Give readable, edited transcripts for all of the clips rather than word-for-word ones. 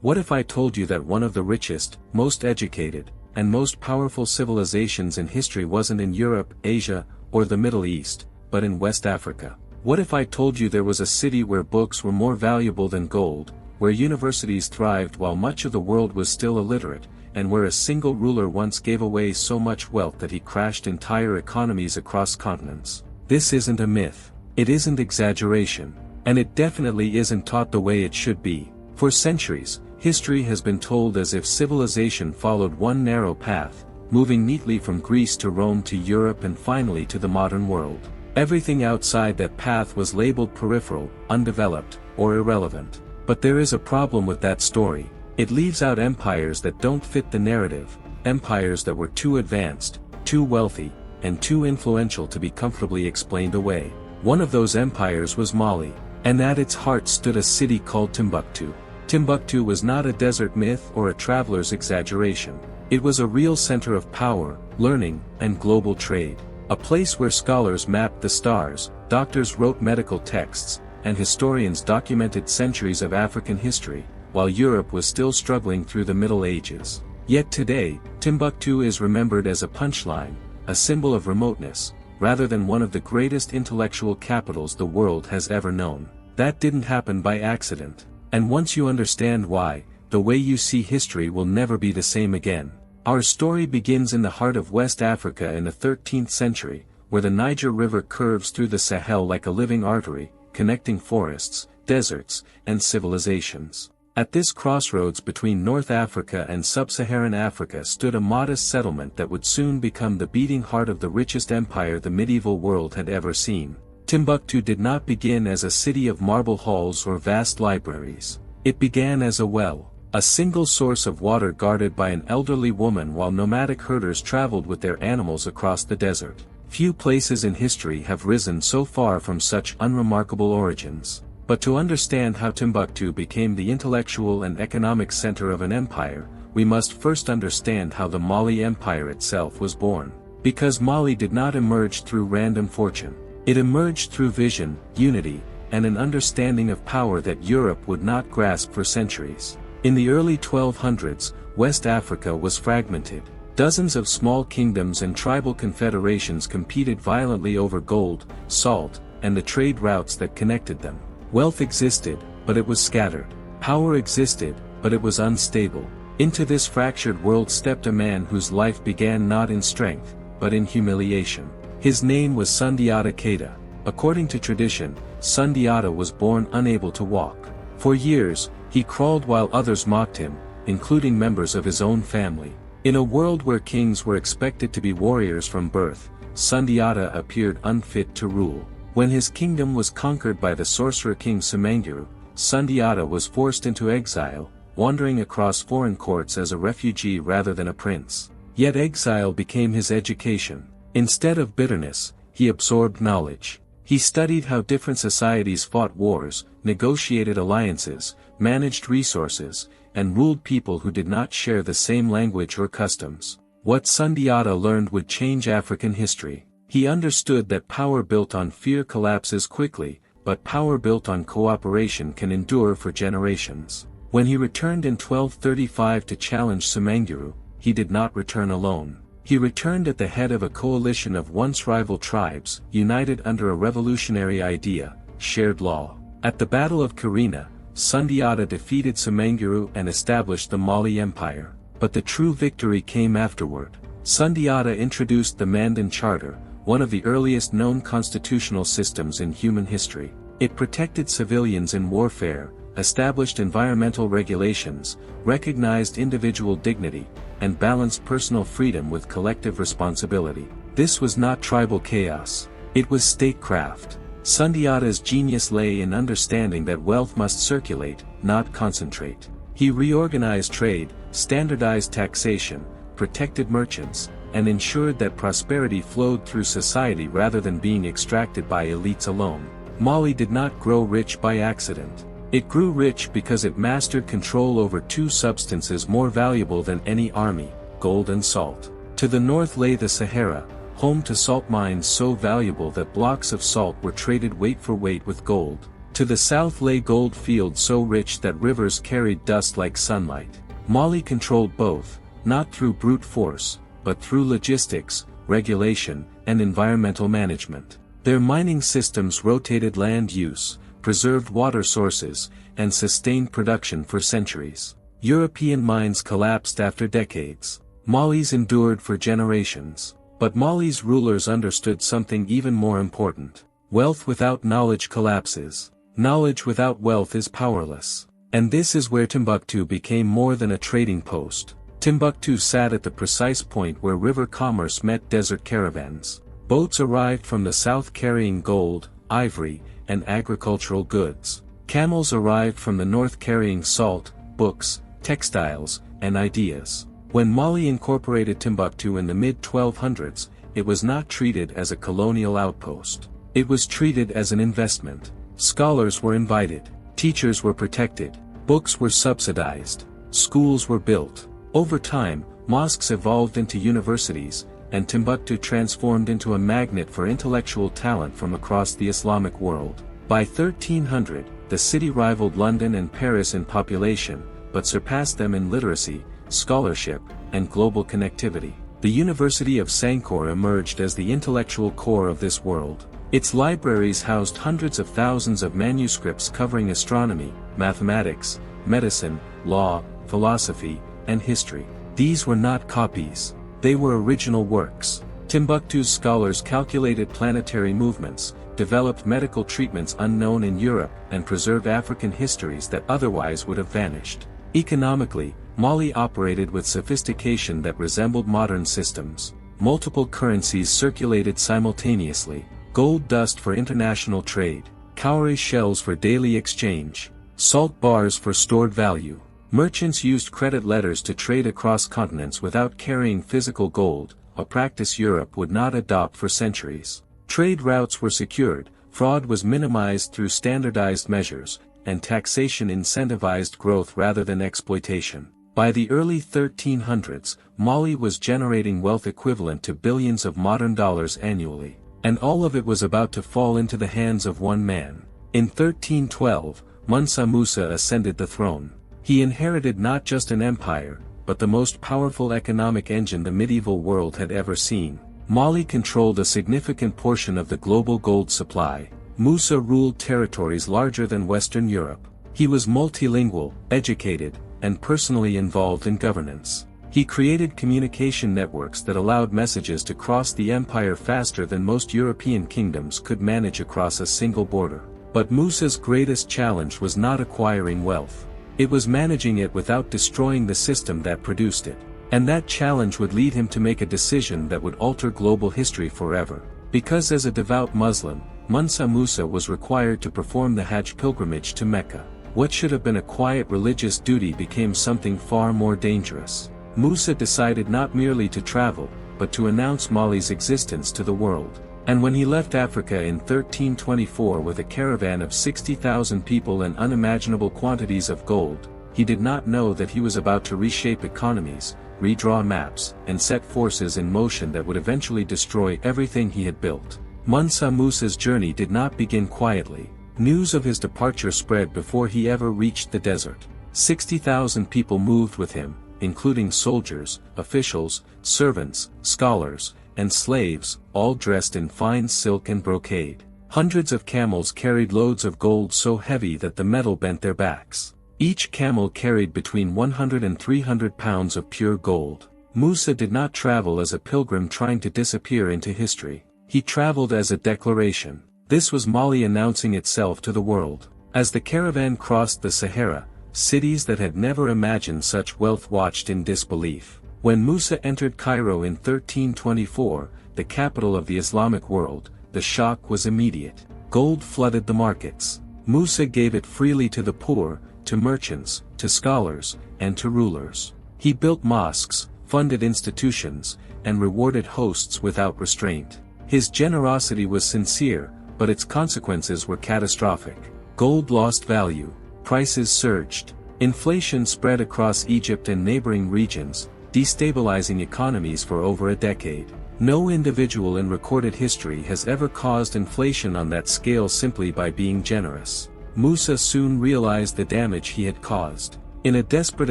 What if I told you that one of the richest, most educated, and most powerful civilizations in history wasn't in Europe, Asia, or the Middle East, but in West Africa? What if I told you there was a city where books were more valuable than gold, where universities thrived while much of the world was still illiterate, and where a single ruler once gave away so much wealth that he crashed entire economies across continents? This isn't a myth. It isn't exaggeration. And it definitely isn't taught the way it should be. For centuries, history has been told as if civilization followed one narrow path, moving neatly from Greece to Rome to Europe and finally to the modern world. Everything outside that path was labeled peripheral, undeveloped, or irrelevant. But there is a problem with that story. It leaves out empires that don't fit the narrative, empires that were too advanced, too wealthy, and too influential to be comfortably explained away. One of those empires was Mali, and at its heart stood a city called Timbuktu. Timbuktu was not a desert myth or a traveler's exaggeration. It was a real center of power, learning, and global trade. A place where scholars mapped the stars, doctors wrote medical texts, and historians documented centuries of African history, while Europe was still struggling through the Middle Ages. Yet today, Timbuktu is remembered as a punchline, a symbol of remoteness, rather than one of the greatest intellectual capitals the world has ever known. That didn't happen by accident. And once you understand why, the way you see history will never be the same again. Our story begins in the heart of West Africa in the 13th century, where the Niger River curves through the Sahel like a living artery, connecting forests, deserts, and civilizations. At this crossroads between North Africa and Sub-Saharan Africa stood a modest settlement that would soon become the beating heart of the richest empire the medieval world had ever seen. Timbuktu did not begin as a city of marble halls or vast libraries. It began as a well, a single source of water guarded by an elderly woman while nomadic herders traveled with their animals across the desert. Few places in history have risen so far from such unremarkable origins. But to understand how Timbuktu became the intellectual and economic center of an empire, we must first understand how the Mali Empire itself was born. Because Mali did not emerge through random fortune. It emerged through vision, unity, and an understanding of power that Europe would not grasp for centuries. In the early 1200s, West Africa was fragmented. Dozens of small kingdoms and tribal confederations competed violently over gold, salt, and the trade routes that connected them. Wealth existed, but it was scattered. Power existed, but it was unstable. Into this fractured world stepped a man whose life began not in strength, but in humiliation. His name was Sundiata Keita. According to tradition, Sundiata was born unable to walk. For years, he crawled while others mocked him, including members of his own family. In a world where kings were expected to be warriors from birth, Sundiata appeared unfit to rule. When his kingdom was conquered by the sorcerer king Semenguru, Sundiata was forced into exile, wandering across foreign courts as a refugee rather than a prince. Yet exile became his education. Instead of bitterness, he absorbed knowledge. He studied how different societies fought wars, negotiated alliances, managed resources, and ruled people who did not share the same language or customs. What Sundiata learned would change African history. He understood that power built on fear collapses quickly, but power built on cooperation can endure for generations. When he returned in 1235 to challenge Semenguru, he did not return alone. He returned at the head of a coalition of once rival tribes, united under a revolutionary idea, shared law. At the Battle of Karina, Sundiata defeated Semenguru and established the Mali Empire. But the true victory came afterward. Sundiata introduced the Mandan Charter, one of the earliest known constitutional systems in human history. It protected civilians in warfare, established environmental regulations, recognized individual dignity, and balanced personal freedom with collective responsibility. This was not tribal chaos. It was statecraft. Sundiata's genius lay in understanding that wealth must circulate, not concentrate. He reorganized trade, standardized taxation, protected merchants, and ensured that prosperity flowed through society rather than being extracted by elites alone. Mali did not grow rich by accident. It grew rich because it mastered control over two substances more valuable than any army, gold and salt. To the north lay the Sahara, home to salt mines so valuable that blocks of salt were traded weight for weight with gold. To the south lay gold fields so rich that rivers carried dust like sunlight. Mali controlled both, not through brute force, but through logistics, regulation, and environmental management. Their mining systems rotated land use, preserved water sources, and sustained production for centuries. European mines collapsed after decades. Mali's endured for generations. But Mali's rulers understood something even more important. Wealth without knowledge collapses. Knowledge without wealth is powerless. And this is where Timbuktu became more than a trading post. Timbuktu sat at the precise point where river commerce met desert caravans. Boats arrived from the south carrying gold, ivory, and agricultural goods. Camels arrived from the north carrying salt, books, textiles, and ideas. When Mali incorporated Timbuktu in the mid-1200s, it was not treated as a colonial outpost. It was treated as an investment. Scholars were invited. Teachers were protected. Books were subsidized. Schools were built. Over time, mosques evolved into universities, and Timbuktu transformed into a magnet for intellectual talent from across the Islamic world. By 1300, the city rivaled London and Paris in population, but surpassed them in literacy, scholarship, and global connectivity. The University of Sankore emerged as the intellectual core of this world. Its libraries housed hundreds of thousands of manuscripts covering astronomy, mathematics, medicine, law, philosophy, and history. These were not copies. They were original works. Timbuktu's scholars calculated planetary movements, developed medical treatments unknown in Europe, and preserved African histories that otherwise would have vanished. Economically, Mali operated with sophistication that resembled modern systems. Multiple currencies circulated simultaneously: gold dust for international trade, cowrie shells for daily exchange, salt bars for stored value. Merchants used credit letters to trade across continents without carrying physical gold, a practice Europe would not adopt for centuries. Trade routes were secured, fraud was minimized through standardized measures, and taxation incentivized growth rather than exploitation. By the early 1300s, Mali was generating wealth equivalent to billions of modern dollars annually, and all of it was about to fall into the hands of one man. In 1312, Mansa Musa ascended the throne. He inherited not just an empire, but the most powerful economic engine the medieval world had ever seen. Mali controlled a significant portion of the global gold supply. Musa ruled territories larger than Western Europe. He was multilingual, educated, and personally involved in governance. He created communication networks that allowed messages to cross the empire faster than most European kingdoms could manage across a single border. But Musa's greatest challenge was not acquiring wealth. It was managing it without destroying the system that produced it. And that challenge would lead him to make a decision that would alter global history forever. Because as a devout Muslim, Mansa Musa was required to perform the Hajj pilgrimage to Mecca. What should have been a quiet religious duty became something far more dangerous. Musa decided not merely to travel, but to announce Mali's existence to the world. And when he left Africa in 1324 with a caravan of 60,000 people and unimaginable quantities of gold, he did not know that he was about to reshape economies, redraw maps, and set forces in motion that would eventually destroy everything he had built. Mansa Musa's journey did not begin quietly. News of his departure spread before he ever reached the desert. 60,000 people moved with him, including soldiers, officials, servants, scholars, and slaves, all dressed in fine silk and brocade. Hundreds of camels carried loads of gold so heavy that the metal bent their backs. Each camel carried between 100 and 300 pounds of pure gold. Musa did not travel as a pilgrim trying to disappear into history. He traveled as a declaration. This was Mali announcing itself to the world. As the caravan crossed the Sahara, cities that had never imagined such wealth watched in disbelief. When Musa entered Cairo in 1324, the capital of the Islamic world, the shock was immediate. Gold flooded the markets. Musa gave it freely to the poor, to merchants, to scholars, and to rulers. He built mosques, funded institutions, and rewarded hosts without restraint. His generosity was sincere, but its consequences were catastrophic. Gold lost value. Prices surged. Inflation spread across Egypt and neighboring regions, destabilizing economies for over a decade. No individual in recorded history has ever caused inflation on that scale simply by being generous. Musa soon realized the damage he had caused. In a desperate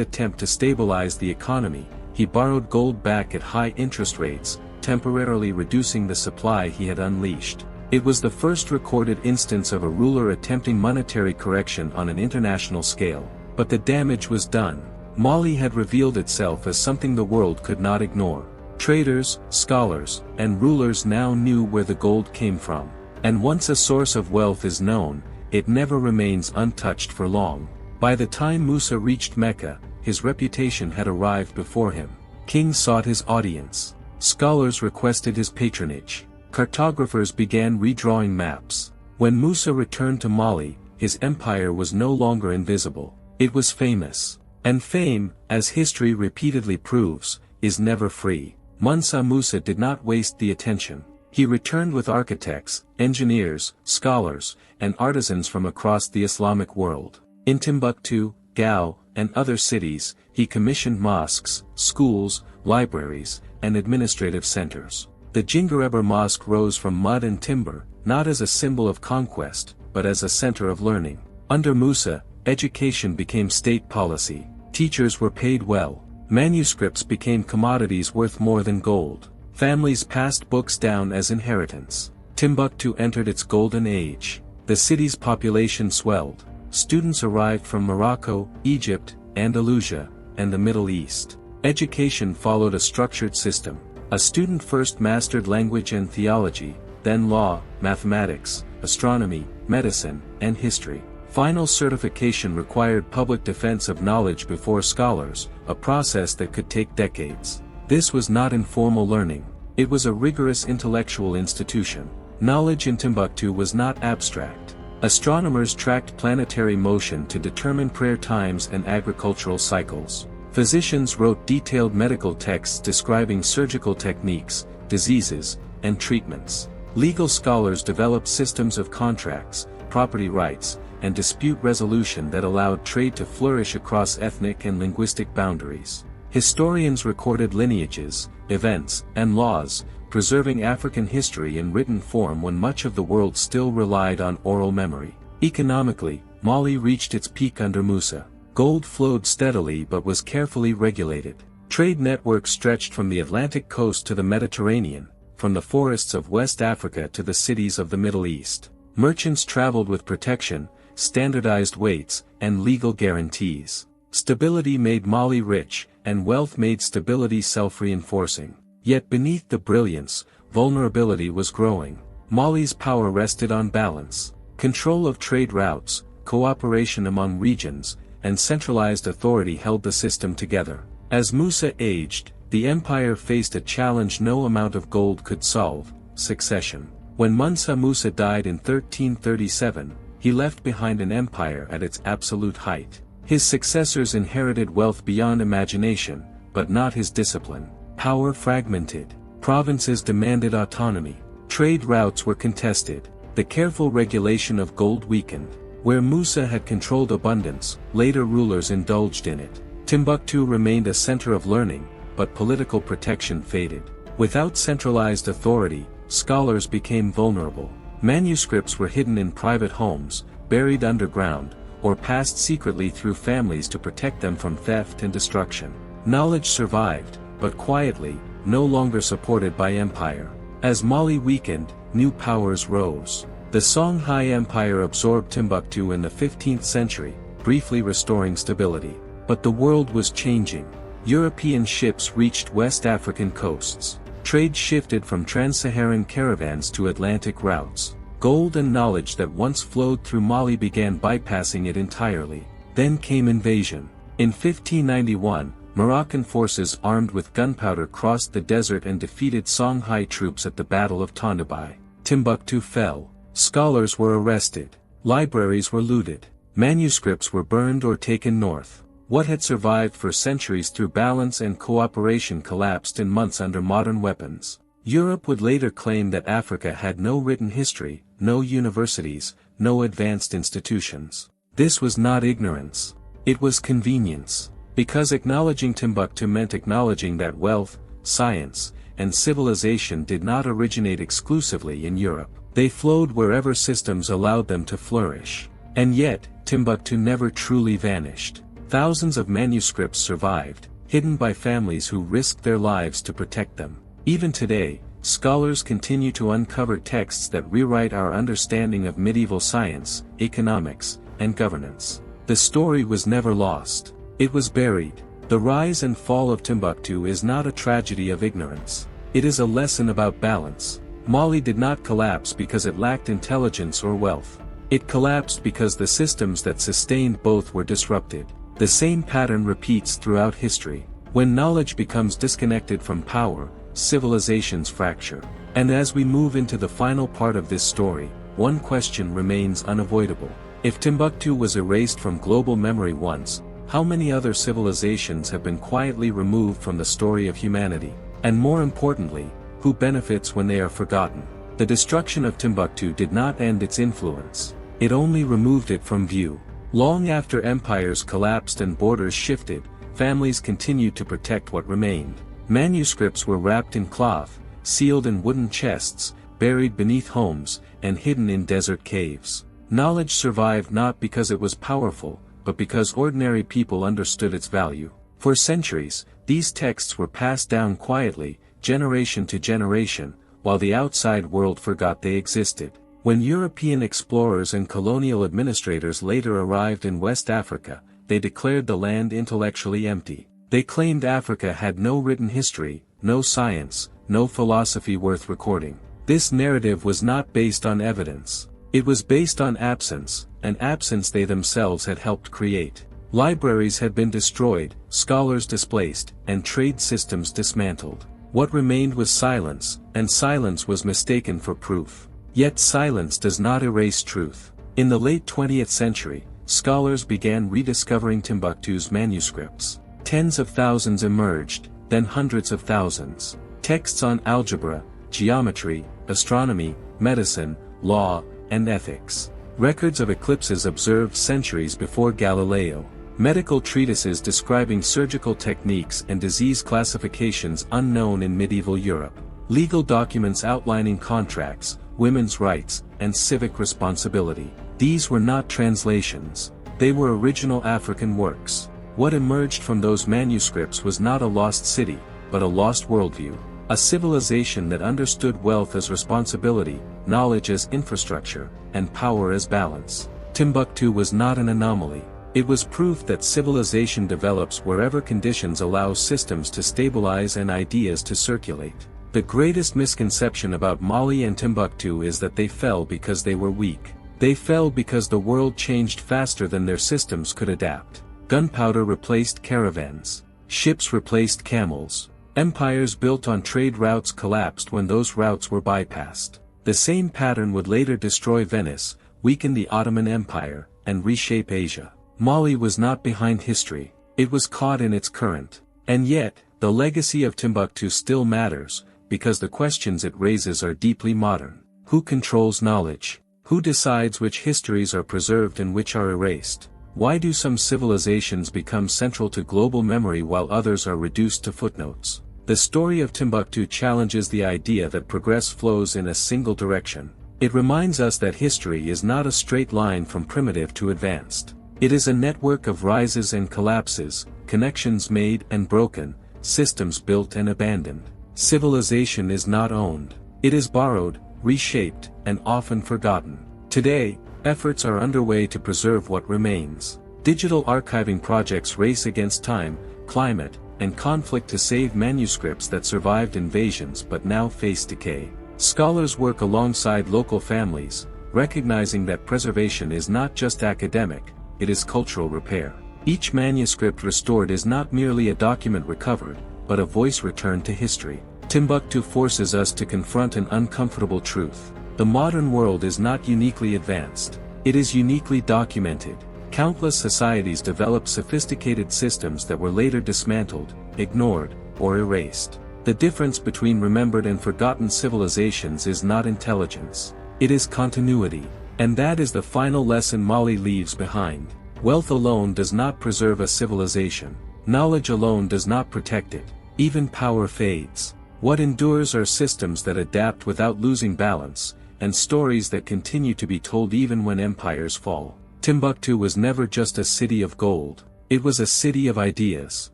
attempt to stabilize the economy, he borrowed gold back at high interest rates, temporarily reducing the supply he had unleashed. It was the first recorded instance of a ruler attempting monetary correction on an international scale. But the damage was done. Mali had revealed itself as something the world could not ignore. Traders, scholars, and rulers now knew where the gold came from. And once a source of wealth is known, it never remains untouched for long. By the time Musa reached Mecca, his reputation had arrived before him. Kings sought his audience. Scholars requested his patronage. Cartographers began redrawing maps. When Musa returned to Mali, his empire was no longer invisible. It was famous. And fame, as history repeatedly proves, is never free. Mansa Musa did not waste the attention. He returned with architects, engineers, scholars, and artisans from across the Islamic world. In Timbuktu, Gao, and other cities, he commissioned mosques, schools, libraries, and administrative centers. The Jingareba Mosque rose from mud and timber, not as a symbol of conquest, but as a center of learning. Under Musa, education became state policy. Teachers were paid well. Manuscripts became commodities worth more than gold. Families passed books down as inheritance. Timbuktu entered its golden age. The city's population swelled. Students arrived from Morocco, Egypt, Andalusia, and the Middle East. Education followed a structured system. A student first mastered language and theology, then law, mathematics, astronomy, medicine, and history. Final certification required public defense of knowledge before scholars, a process that could take decades. This was not informal learning. It was a rigorous intellectual institution. Knowledge in Timbuktu was not abstract. Astronomers tracked planetary motion to determine prayer times and agricultural cycles. Physicians wrote detailed medical texts describing surgical techniques, diseases, and treatments. Legal scholars developed systems of contracts, property rights, and dispute resolution that allowed trade to flourish across ethnic and linguistic boundaries. Historians recorded lineages, events, and laws, preserving African history in written form when much of the world still relied on oral memory. Economically, Mali reached its peak under Musa. Gold flowed steadily but was carefully regulated. Trade networks stretched from the Atlantic coast to the Mediterranean, from the forests of West Africa to the cities of the Middle East. Merchants traveled with protection, standardized weights, and legal guarantees. Stability made Mali rich, and wealth made stability self-reinforcing. Yet beneath the brilliance, vulnerability was growing. Mali's power rested on balance. Control of trade routes, cooperation among regions, and centralized authority held the system together. As Musa aged, the empire faced a challenge no amount of gold could solve: succession. When Mansa Musa died in 1337, he left behind an empire at its absolute height. His successors inherited wealth beyond imagination, but not his discipline. Power fragmented. Provinces demanded autonomy. Trade routes were contested. The careful regulation of gold weakened. Where Musa had controlled abundance, later rulers indulged in it. Timbuktu remained a center of learning, but political protection faded. Without centralized authority, scholars became vulnerable. Manuscripts were hidden in private homes, buried underground, or passed secretly through families to protect them from theft and destruction. Knowledge survived, but quietly, no longer supported by empire. As Mali weakened, new powers rose. The Songhai Empire absorbed Timbuktu in the 15th century, briefly restoring stability. But the world was changing. European ships reached West African coasts. Trade shifted from trans-Saharan caravans to Atlantic routes. Gold and knowledge that once flowed through Mali began bypassing it entirely. Then came invasion. In 1591, Moroccan forces armed with gunpowder crossed the desert and defeated Songhai troops at the Battle of Tondabai. Timbuktu fell. Scholars were arrested. Libraries were looted. Manuscripts were burned or taken north. What had survived for centuries through balance and cooperation collapsed in months under modern weapons. Europe would later claim that Africa had no written history, no universities, no advanced institutions. This was not ignorance. It was convenience. Because acknowledging Timbuktu meant acknowledging that wealth, science, and civilization did not originate exclusively in Europe. They flowed wherever systems allowed them to flourish. And yet, Timbuktu never truly vanished. Thousands of manuscripts survived, hidden by families who risked their lives to protect them. Even today, scholars continue to uncover texts that rewrite our understanding of medieval science, economics, and governance. The story was never lost. It was buried. The rise and fall of Timbuktu is not a tragedy of ignorance. It is a lesson about balance. Mali did not collapse because it lacked intelligence or wealth. It collapsed because the systems that sustained both were disrupted. The same pattern repeats throughout history. When knowledge becomes disconnected from power, civilizations fracture. And as we move into the final part of this story, one question remains unavoidable. If Timbuktu was erased from global memory once, how many other civilizations have been quietly removed from the story of humanity? And more importantly, who benefits when they are forgotten? The destruction of Timbuktu did not end its influence. It only removed it from view. Long after empires collapsed and borders shifted, families continued to protect what remained. Manuscripts were wrapped in cloth, sealed in wooden chests, buried beneath homes, and hidden in desert caves. Knowledge survived not because it was powerful, but because ordinary people understood its value. For centuries, these texts were passed down quietly, generation to generation, while the outside world forgot they existed. When European explorers and colonial administrators later arrived in West Africa, they declared the land intellectually empty. They claimed Africa had no written history, no science, no philosophy worth recording. This narrative was not based on evidence. It was based on absence, an absence they themselves had helped create. Libraries had been destroyed, scholars displaced, and trade systems dismantled. What remained was silence, and silence was mistaken for proof. Yet silence does not erase truth. In the late 20th century, scholars began rediscovering Timbuktu's manuscripts. Tens of thousands emerged, then hundreds of thousands. Texts on algebra, geometry, astronomy, medicine, law, and ethics. Records of eclipses observed centuries before Galileo. Medical treatises describing surgical techniques and disease classifications unknown in medieval Europe. Legal documents outlining contracts, women's rights, and civic responsibility. These were not translations. They were original African works. What emerged from those manuscripts was not a lost city, but a lost worldview. A civilization that understood wealth as responsibility, knowledge as infrastructure, and power as balance. Timbuktu was not an anomaly. It was proof that civilization develops wherever conditions allow systems to stabilize and ideas to circulate. The greatest misconception about Mali and Timbuktu is that they fell because they were weak. They fell because the world changed faster than their systems could adapt. Gunpowder replaced caravans. Ships replaced camels. Empires built on trade routes collapsed when those routes were bypassed. The same pattern would later destroy Venice, weaken the Ottoman Empire, and reshape Asia. Mali was not behind history. It was caught in its current. And yet, the legacy of Timbuktu still matters, because the questions it raises are deeply modern. Who controls knowledge? Who decides which histories are preserved and which are erased? Why do some civilizations become central to global memory while others are reduced to footnotes? The story of Timbuktu challenges the idea that progress flows in a single direction. It reminds us that history is not a straight line from primitive to advanced. It is a network of rises and collapses, connections made and broken, systems built and abandoned. Civilization is not owned. It is borrowed, reshaped, and often forgotten. Today, efforts are underway to preserve what remains. Digital archiving projects race against time, climate, and conflict to save manuscripts that survived invasions but now face decay. Scholars work alongside local families, recognizing that preservation is not just academic, it is cultural repair. Each manuscript restored is not merely a document recovered, but a voice returned to history. Timbuktu forces us to confront an uncomfortable truth. The modern world is not uniquely advanced. It is uniquely documented. Countless societies developed sophisticated systems that were later dismantled, ignored, or erased. The difference between remembered and forgotten civilizations is not intelligence. It is continuity. And that is the final lesson Mali leaves behind. Wealth alone does not preserve a civilization. Knowledge alone does not protect it. Even power fades. What endures are systems that adapt without losing balance, and stories that continue to be told even when empires fall. Timbuktu was never just a city of gold, it was a city of ideas.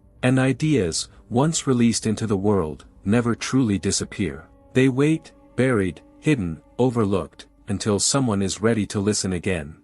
And ideas, once released into the world, never truly disappear. They wait, buried, hidden, overlooked, until someone is ready to listen again.